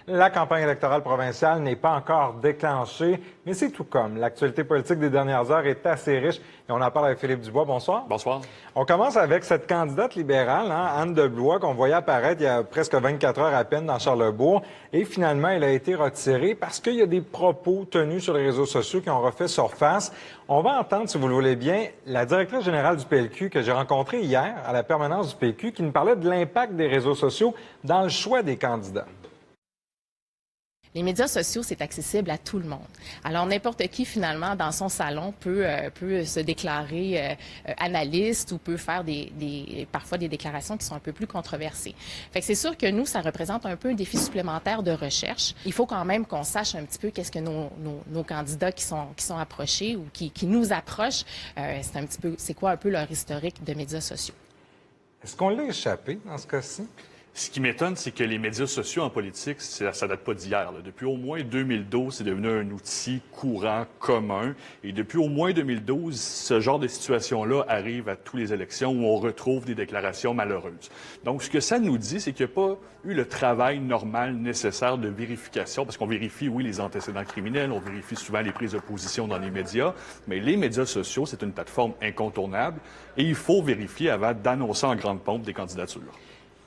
La campagne électorale provinciale n'est pas encore déclenchée, mais c'est tout comme. L'actualité politique des dernières heures est assez riche et on en parle avec Philippe Dubois. Bonsoir. Bonsoir. On commence avec cette candidate libérale, Anne de Blois, qu'on voyait apparaître il y a presque 24 heures à peine dans Charlesbourg. Et finalement, elle a été retirée parce qu'il y a des propos tenus sur les réseaux sociaux qui ont refait surface. On va entendre, si vous le voulez bien, la directrice générale du PLQ que j'ai rencontrée hier à la permanence du PLQ qui nous parlait de l'impact des réseaux sociaux dans le choix des candidats. Les médias sociaux, c'est accessible à tout le monde. Alors, n'importe qui, finalement, dans son salon, peut se déclarer analyste ou peut faire parfois des déclarations qui sont un peu plus controversées. Fait que c'est sûr que nous, ça représente un peu un défi supplémentaire de recherche. Il faut quand même qu'on sache un petit peu qu'est-ce que nos candidats qui sont approchés ou qui nous approchent, c'est quoi un peu leur historique de médias sociaux. Est-ce qu'on l'a échappé dans ce cas-ci? Ce qui m'étonne, c'est que les médias sociaux en politique, ça date pas d'hier. Depuis au moins 2012, c'est devenu un outil courant, commun. Et depuis au moins 2012, ce genre de situation-là arrive à toutes les élections où on retrouve des déclarations malheureuses. Donc, ce que ça nous dit, c'est qu'il n'y a pas eu le travail normal nécessaire de vérification, parce qu'on vérifie, oui, les antécédents criminels, on vérifie souvent les prises de position dans les médias, mais les médias sociaux, c'est une plateforme incontournable et il faut vérifier avant d'annoncer en grande pompe des candidatures.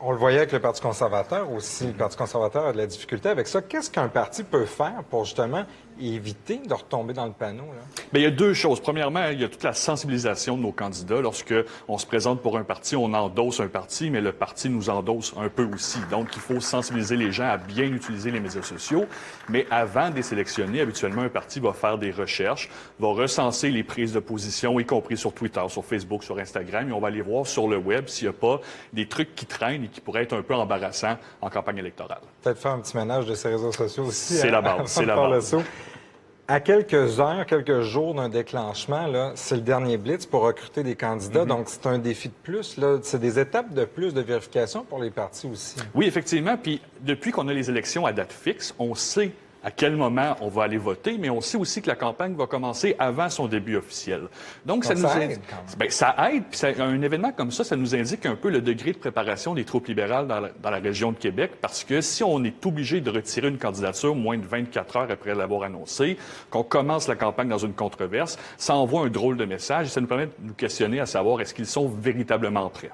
On le voyait avec le Parti conservateur aussi. Le Parti conservateur a de la difficulté avec ça. Qu'est-ce qu'un parti peut faire pour justement éviter de retomber dans le panneau, là? Bien, il y a deux choses. Premièrement, il y a toute la sensibilisation de nos candidats. Lorsque on se présente pour un parti, on endosse un parti, mais le parti nous endosse un peu aussi. Donc, il faut sensibiliser les gens à bien utiliser les médias sociaux. Mais avant de les sélectionner, habituellement, un parti va faire des recherches, va recenser les prises de position, y compris sur Twitter, sur Facebook, sur Instagram, et on va aller voir sur le web s'il n'y a pas des trucs qui traînent et qui pourraient être un peu embarrassants en campagne électorale. Peut-être faire un petit ménage de ces réseaux sociaux aussi. C'est la base, c'est la base. À quelques heures, quelques jours d'un déclenchement, là, c'est le dernier blitz pour recruter des candidats. Donc, c'est un défi de plus. Là. C'est des étapes de plus de vérification pour les partis aussi. Oui, effectivement. Puis, depuis qu'on a les élections à date fixe, on sait à quel moment on va aller voter, mais on sait aussi que la campagne va commencer avant son début officiel. Donc, ça nous aide. Bien, ça aide, puis un événement comme ça nous indique un peu le degré de préparation des troupes libérales dans la région de Québec, parce que si on est obligé de retirer une candidature moins de 24 heures après l'avoir annoncée, qu'on commence la campagne dans une controverse, ça envoie un drôle de message et ça nous permet de nous questionner à savoir est-ce qu'ils sont véritablement prêts.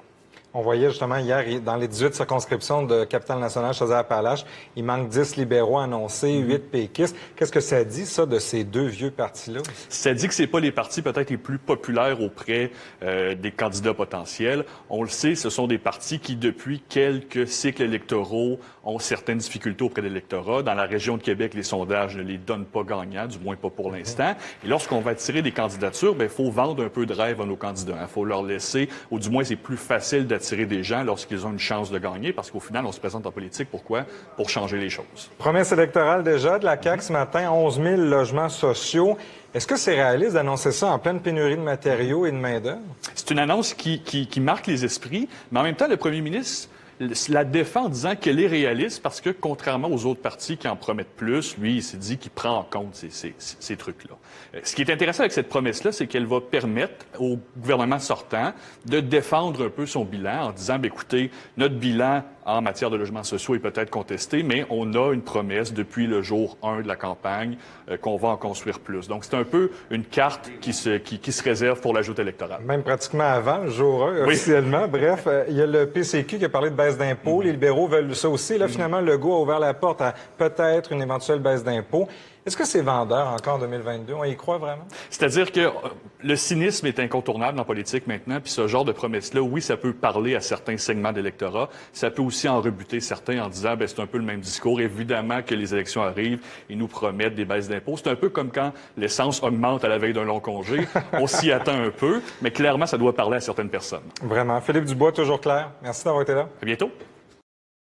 On voyait justement hier, dans les 18 circonscriptions de Capitale-Nationale, Chaudière-Appalaches, il manque 10 libéraux annoncés, 8 péquistes. Qu'est-ce que ça dit, ça, de ces deux vieux partis-là? Ça dit que c'est pas les partis peut-être les plus populaires auprès des candidats potentiels. On le sait, ce sont des partis qui, depuis quelques cycles électoraux, ont certaines difficultés auprès de l'électorat. Dans la région de Québec, les sondages ne les donnent pas gagnants, du moins pas pour l'instant. Et lorsqu'on va tirer des candidatures, il faut vendre un peu de rêve à nos candidats. Il faut leur laisser, ou du moins c'est plus facile d'attirer des gens lorsqu'ils ont une chance de gagner, parce qu'au final, on se présente en politique. Pourquoi? Pour changer les choses. Promesse électorale déjà de la CAQ ce matin, 11 000 logements sociaux. Est-ce que c'est réaliste d'annoncer ça en pleine pénurie de matériaux et de main-d'œuvre? C'est une annonce qui marque les esprits, mais en même temps, le premier ministre la défend en disant qu'elle est réaliste parce que, contrairement aux autres partis qui en promettent plus, lui, il s'est dit qu'il prend en compte ces trucs-là. Ce qui est intéressant avec cette promesse-là, c'est qu'elle va permettre au gouvernement sortant de défendre un peu son bilan en disant, écoutez, notre bilan en matière de logements sociaux est peut-être contesté, mais on a une promesse depuis le jour 1 de la campagne qu'on va en construire plus. Donc, c'est un peu une carte qui se réserve pour la joute électorale. Même pratiquement avant, le jour 1, officiellement. Oui. Bref, il y a le PCQ qui a parlé de baisse d'impôts. Les libéraux veulent ça aussi. Là, finalement, Legault a ouvert la porte à peut-être une éventuelle baisse d'impôts. Est-ce que c'est vendeur encore en 2022? On y croit vraiment? C'est-à-dire que le cynisme est incontournable en politique maintenant, puis ce genre de promesse-là, oui, ça peut parler à certains segments d'électorat. Ça peut aussi en rebuter certains en disant, c'est un peu le même discours. Évidemment que les élections arrivent, ils nous promettent des baisses d'impôts. C'est un peu comme quand l'essence augmente à la veille d'un long congé. On s'y attend un peu, mais clairement, ça doit parler à certaines personnes. Vraiment. Philippe Dubois, toujours clair. Merci d'avoir été là. À bientôt.